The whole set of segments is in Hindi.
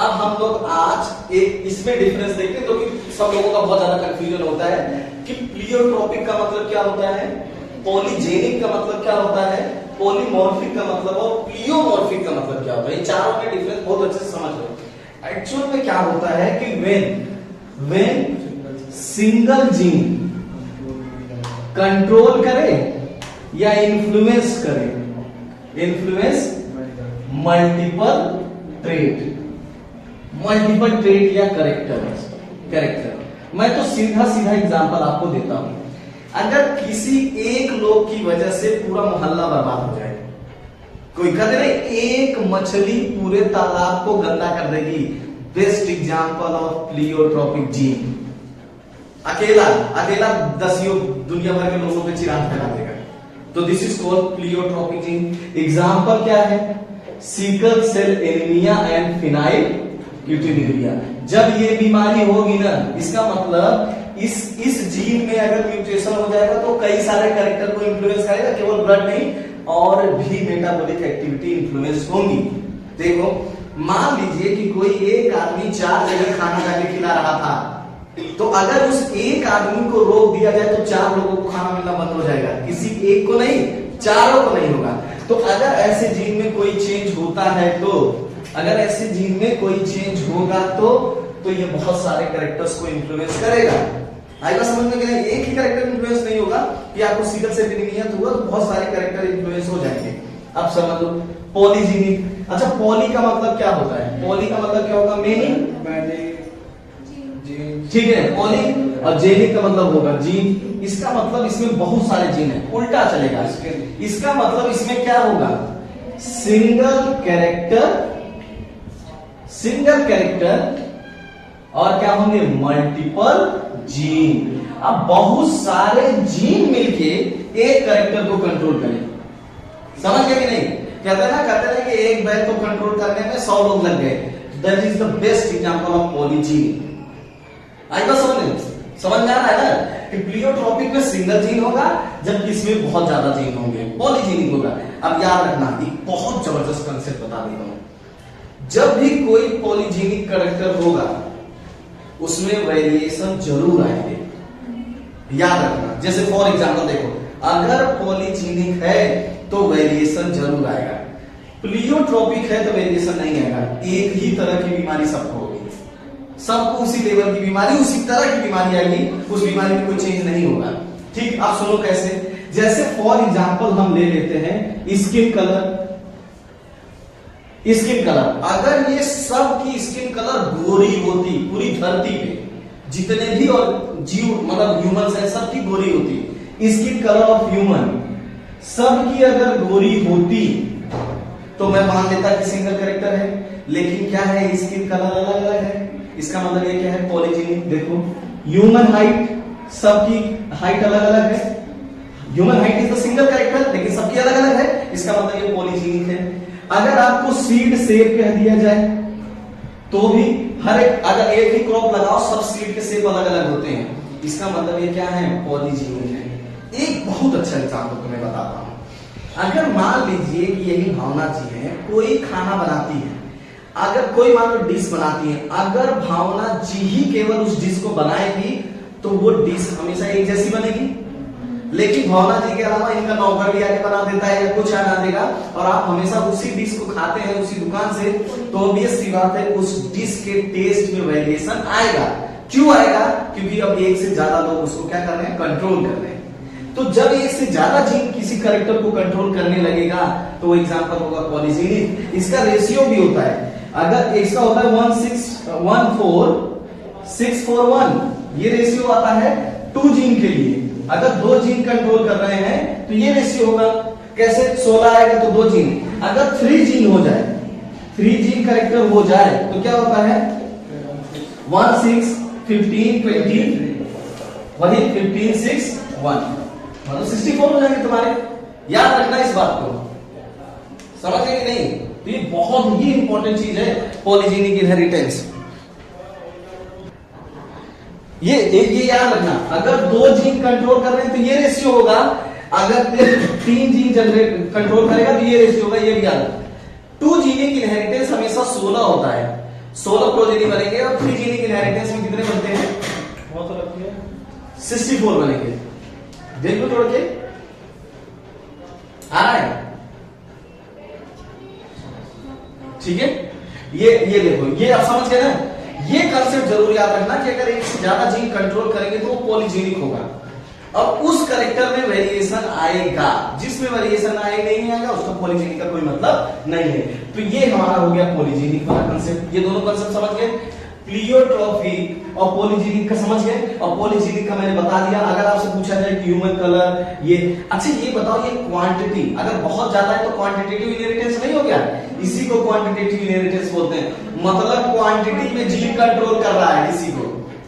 अब हम लोग आज एक इसमें डिफरेंस देखते हैं, क्योंकि सब लोगों का बहुत ज्यादा कंफ्यूजन होता है कि प्लियोट्रोपिक का मतलब क्या होता है, पॉलीजेनिक का मतलब क्या होता है, पॉलीमॉर्फिक का मतलब और प्लियोमॉर्फिक का मतलब क्या होता है। ये चारों में डिफरेंस बहुत अच्छे से समझ लो। एक्चुअल में क्या होता है कि व्हेन सिंगल जीन कंट्रोल करे या इन्फ्लुएंस करे, इन्फ्लुएंस मल्टीपल ट्रेट या कैरेक्टर। मैं तो सीधा एग्जांपल आपको देता हूं। अगर किसी एक लोग की वजह से पूरा मोहल्ला बर्बाद हो जाए, कोई कहते नहीं एक मछली पूरे तालाब को गंदा कर देगी, best example of pleiotropic gene. अकेला 10 दुनिया भर के लोगों पे चिराग फैला देगा, तो this is called pleiotropic gene. Example क्या है, sickle cell anaemia and phenylketonuria. जब ये बीमारी होगी ना, इसका मतलब इस जीन में अगर म्यूटेशन हो जाएगा तो कई सारे कैरेक्टर को इन्फ्लुएंस करेगा, केवल ब्लड नहीं और भी मेटाबॉलिक एक्टिविटी इन्फ्लुएंस होंगी। देखो मान लीजिए कि कोई एक आदमी 4 जगह खाना जाके खिला रहा था, तो अगर उस एक आदमी को रोक दिया जाए तो 4 लोगों को खाना मिलना बंद हो जाएगा, किसी एक को नहीं, चारों को नहीं होगा। तो अगर ऐसे जीन में कोई चेंज होता है तो अगर ऐसे जीन में कोई चेंज होगा तो ये बहुत सारे कैरेक्टर्स को इन्फ्लुएंस करेगा। आएगा समझ में? क्या एक ही कैरेक्टर इन्फ्लुएंस नहीं होगा कि आपको सिकल सेल एनीमिया तो हुआ, तो बहुत सारे कैरेक्टर इन्फ्लुएंस हो जाएंगे। अब समझ लो पॉलीजेनिक। अच्छा पॉली का मतलब क्या होता है? पॉली का मतलब क्या होगा? मेनी, ठीक है। पॉली और जेनिक का मतलब होगा जीन। इसका मतलब इसमें बहुत सारे जीन है, उल्टा चलेगा। इसका मतलब इसमें क्या होगा? सिंगल कैरेक्टर और क्या होंगे? Multiple gene. अब बहुत सारे जीन मिलके एक कैरेक्टर को कंट्रोल करें, समझ गए कि नहीं? कहते हैं कि एक बैल को कंट्रोल करने में 100 लोग लग गए। That is the best example of polygene. आएगा समझ में आ रहा है ना कि प्लियोट्रोपिक में सिंगल जीन होगा जबकि इसमें बहुत ज्यादा जीन होंगे, पॉलीजीनिक होगा। अब याद रखना, एक बहुत जबरदस्त कंसेप्ट बता देता हूं। जब भी कोई पॉलीजीनिक कैरेक्टर होगा उसमें वेरिएशन जरूर आएंगे, याद रखना। जैसे फॉर एग्जांपल देखो, अगर पॉलीजीनिक है तो वेरिएशन जरूर आएगा, प्लियोट्रोपिक है तो वेरिएशन नहीं आएगा। एक ही तरह की बीमारी सबको होगी, सबको उसी लेवल की बीमारी, उसी तरह की बीमारी आएगी, उस बीमारी में कोई चेंज नहीं होगा। ठीक, आप सुनो कैसे। जैसे फॉर एग्जांपल हम ले लेते हैं स्किन कलर। अगर ये सब की स्किन कलर गोरी होती, पूरी धरती पे जितने भी और जीव मतलब ह्यूमंस है सबकी गोरी होती, स्किन कलर ऑफ ह्यूमन सबकी अगर गोरी होती तो मैं मान लेता कि सिंगल कैरेक्टर है। लेकिन क्या है, स्किन कलर अलग अलग है। इसका मतलब ये क्या है? पॉलीजीनिक। देखो ह्यूमन हाइट, सबकी हाइट अलग अलग है। Human height is the single character लेकिन सबकी अलग अलग है, इसका मतलब ये पॉलीजीनिक है। अगर आपको सीड सेप कह दिया जाए तो भी हर एक, अगर एक ही क्रॉप लगाओ सब सीड के सेप अलग अलग होते हैं, इसका मतलब ये क्या है? पॉलीजीनिक है। एक बहुत अच्छा एग्जांपल तुम्हें बताता हूं। अगर मान लीजिए कि यही भावना जी है, कोई खाना बनाती है, अगर कोई मान लो डिश बनाती है, अगर भावना जी ही केवल उस डिश को बनाएगी तो वो डिश हमेशा एक जैसी बनेगी। लेकिन भावना जी के अलावा इनका नौकर भी आके बना देता है या कुछ बना देगा और आप हमेशा उसी डिश को खाते हैं उसी दुकान से, तो ऑब्वियस सी बात है उस डिश के टेस्ट में वेरिएशन आएगा। क्यों आएगा? क्योंकि अब एक से ज्यादा लोग उसको क्या कर रहे हैं? कंट्रोल कर रहे हैं। तो जब एक से ज्यादा जीन किसी कैरेक्टर को कंट्रोल करने लगेगा तो वो एग्जांपल होगा पॉलीजीनिक। इसका रेशियो भी होता है, अगर इसका होता है 1:6:1:4:6:4:1, ये रेशियो आता है 2 जीन के लिए। अगर 2 जीन कंट्रोल कर रहे हैं तो ये रेशियो होगा। कैसे? 16 आएगा तो 2 जीन। अगर 3 जीन हो जाए, 3 जीन कैरेक्टर हो जाए तो क्या होता है? 1:6:15:20, वही 15:6:1 मतलब 64 हो जाएंगे तुम्हारे। याद रखना इस बात को, समझ गए कि नहीं? तो ये बहुत ही इंपॉर्टेंट चीज है पॉलीजेनिक इनहेरिटेंस। ये याद रखना, अगर 2 जीन कंट्रोल कर रहे हैं तो ये रेशियो होगा, अगर 3 जीन जनरेट कंट्रोल करेगा तो ये रेशियो होगा। ये भी याद, 2 जीनिक इनहेरिटेंस हमेशा 16 होता है। 16 प्रोजेनी बनेंगे और 3 जीनिक इनहेरिटेंस में कितने बनते हैं? बहुत लगती है 64 बनेंगे। देख लो तोड़ के आ रहा है, ठीक है। ये देखो, ये आप समझ गए ना। ये कंसेप्ट जरूर याद रखना कि अगर एक से ज्यादा जीन कंट्रोल करेंगे तो वो पॉलीजेनिक होगा। अब उस करेक्टर में वेरिएशन आएगा, जिसमें वेरिएशन आए नहीं आएगा उसका पॉलीजेनिक का कोई मतलब नहीं है। तो ये हमारा हो गया पॉलीजेनिक वाला कंसेप्ट। ये दोनों कंसेप्ट समझ गए, प्लियोट्रॉफिक और पॉलीजेनिक का समझ गए। और पॉलीजेनिक का मैंने बता दिया। अगर आपसे पूछा जाए कि ह्यूमन कलर ये, अच्छा ये बताओ, ये क्वांटिटी अगर बहुत ज्यादा है तो क्वांटिटेटिव इनहेरिटेंस नहीं हो गया? इसी को क्वांटिटेटिव इनहेरिटेंस बोलते हैं, मतलब क्वांटिटी में जीन कंट्रोल कर रहा है किसी को।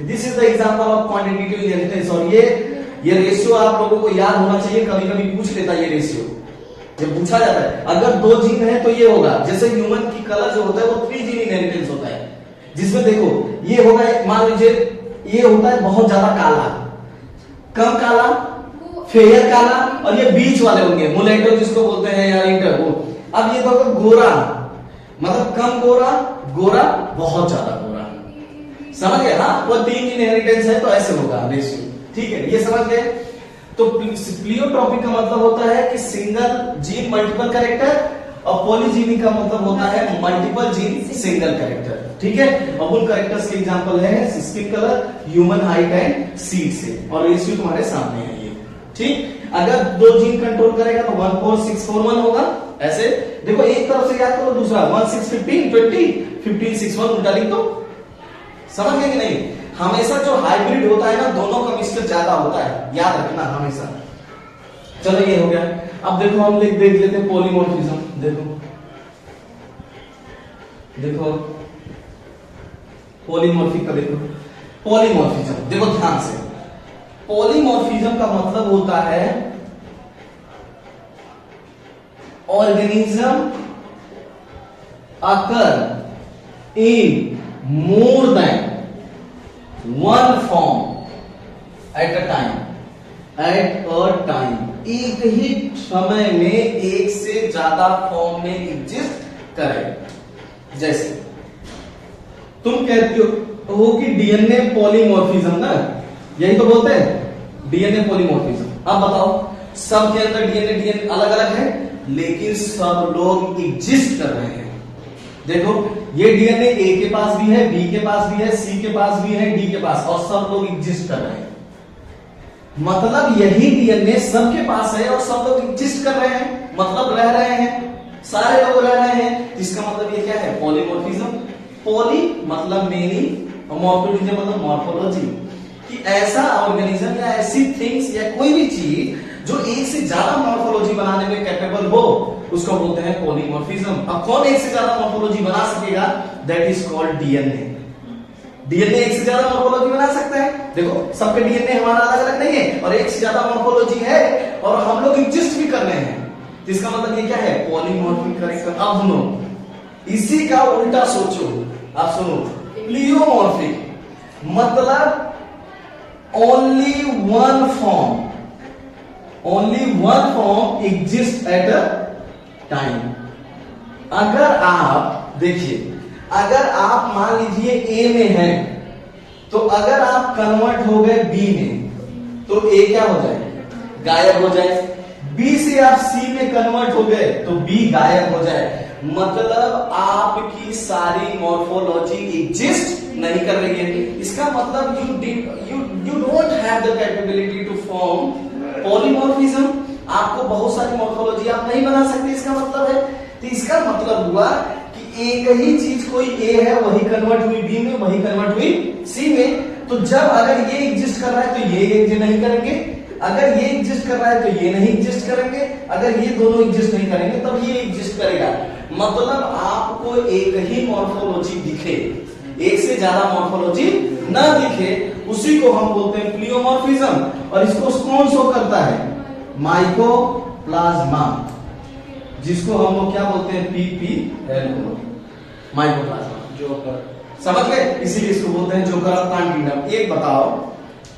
This is the example of quantitative inheritance. और ये रेशियो आप लोगों को याद होना चाहिए, कभी कभी पूछ लेता है ये रेशियो, जब पूछा जाता है अगर 2 जीन है तो ये होगा। जैसे ह्यूमन की कलर जो होता है वो 3 जीन इनहेरिटेंस होता है, जिसमें देखो ये होगा, मान लीजिए ये होता है बहुत ज्यादा काला, कम काला, फेयर काला, और ये बीच वाले होंगे मुलेटो जिसको बोलते हैं या इंटर वो। अब ये होगा गोरा, मतलब कम गोरा, गोरा, बहुत ज्यादा गोरा, समझ गए? हाँ, वो 3 इनहेरिटेंस है तो ऐसे होगा रेशियो, ठीक है, ये समझ गए। तो प्लियोट्रॉपिक का मतलब होता है कि सिंगल जीन मल्टीपल कैरेक्टर, और पॉलीजेनिक का मतलब होता है मल्टीपल जीन सिंगल कैरेक्टर, ठीक है। अब उन कैरेक्टर्स के एग्जांपल है skin colour, human height and seed से, और रेशियो तुम्हारे सामने है ये, ठीक। अगर 2 जीन कंट्रोल करेगा तो 14641 होगा। ऐसे देखो, एक तरफ से याद करो, दूसरा 1615 20 1561 उल्टा लिख दो, समझ गए कि नहीं? हमेशा जो हाइब्रिड होता है ना, दोनों का मिक्सचर ज्यादा होता है, याद रखना हमेशा। चलो ये हो गया। अब देखो हम देख लेते हैं पॉलीमॉर्फिज्म। देखो पॉलीमॉर्फिक का देखो, पॉलीमॉर्फिज्म देखो ध्यान से। पॉलीमॉर्फिज्म का मतलब होता है organism occur in more than one form at a time, एक ही समय में एक से ज्यादा फॉर्म में एग्जिस्ट करे। जैसे तुम कहती हो कि डीएनए पॉलीमॉर्फिज्म ना, यही तो बोलते हैं डीएनए पॉलीमॉर्फिज्म। अब बताओ, सब के अंदर डीएनए अलग अलग है, लेकिन सब लोग एग्जिस्ट कर रहे हैं। देखो ये डीएनए ए के पास भी है, बी के पास भी है, सी के पास भी है, डी के पास, और सब लोग एग्जिस्ट कर रहे हैं। मतलब यही डीएनए सबके पास है और सब लोग एग्जिस्ट कर रहे हैं, मतलब रह रहे हैं, सारे लोग रह रहे हैं। इसका मतलब ये क्या है? पॉलीमॉर्फिज्म। पॉली मतलब मेनी, और मॉर्फोलॉजी मतलब मॉर्फोलॉजी, कि ऐसा ऑर्गेनिज्म या ऐसी थिंग्स या कोई भी चीज जो एक से ज्यादा मॉर्फोलॉजी बनाने में कैपेबल हो, उसको बोलते हैं पॉलीमॉर्फिज्म। अब कौन एक से ज्यादा मॉर्फोलॉजी बना सकेगा? That is called DNA. DNA एक से ज्यादा मॉर्फोलॉजी बना सकता है। देखो सबके डीएनए हमारा अलग अलग नहीं है, और एक से ज्यादा मॉर्फोलॉजी है, और हम लोग एग्जिस्ट भी कर रहे हैं। इसका मतलब ये क्या है? Polymorphic character. अब सुनो, इसी का उल्टा सोचो, आप सुनो, प्लियोमॉर्फिक मतलब only one form exist at a time. अगर आप देखिए, अगर आप मान लीजिए ए में हैं, तो अगर आप कन्वर्ट हो गए बी में, तो ए क्या हो जाए? गायब हो जाए। बी से आप सी में कन्वर्ट हो गए तो बी गायब हो जाए। मतलब आपकी सारी मॉर्फोलॉजी एग्जिस्ट नहीं कर रही है। इसका मतलब you don't have the capability to form polymorphism. आपको बहुत सारी मॉर्फोलॉजी आप नहीं बना सकते, इसका मतलब है। तो इसका मतलब हुआ कि एक ही चीज कोई ए है, वही कन्वर्ट हुई बी में, वही कन्वर्ट हुई सी में। तो जब अगर ये एग्जिस्ट कर रहा है तो ये एग्जिस्ट नहीं करेंगे, अगर ये एग्जिस्ट कर रहा है तो ये नहीं एग्जिस्ट करेंगे, अगर ये दोनों एग्जिस्ट नहीं करेंगे तब ये एग्जिस्ट करेगा। मतलब आपको एक ही मॉर्फोलॉजी दिखे, एक से ज्यादा मॉर्फोलॉजी ना दिखे, उसी को हम बोलते हैं प्लियोमॉर्फिज्म। और इसको कौन शो करता है? माइकोप्लाज्मा, जिसको हम लोग क्या बोलते हैं? PPL, mycoplasma, joker. समझ गए? इसीलिए इसको बोलते हैं जोकर ऑफ प्लांट किंगडम। एक बताओ,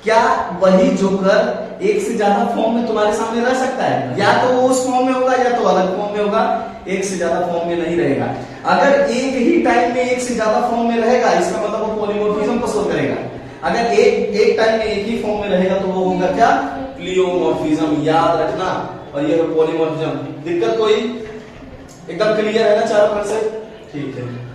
क्या वही जोकर एक से ज्यादा फॉर्म में तुम्हारे सामने रह सकता है? या तो वो उस फॉर्म में होगा या तो अलग फॉर्म में होगा, एक से ज्यादा फॉर्म में नहीं रहेगा। अगर एक ही टाइम में एक से ज्यादा फॉर्म में रहेगा, इसका मतलब वो पॉलीमॉर्फिज्म को शो करेगा। अगर एक टाइम में एक ही फॉर्म में रहेगा तो वो होगा क्या, प्लियोमॉर्फिज्म। याद रखना। और ये है पॉलीमॉर्फिज्म। दिक्कत कोई? एकदम क्लियर है ना चारों कंसेप्ट? ठीक है।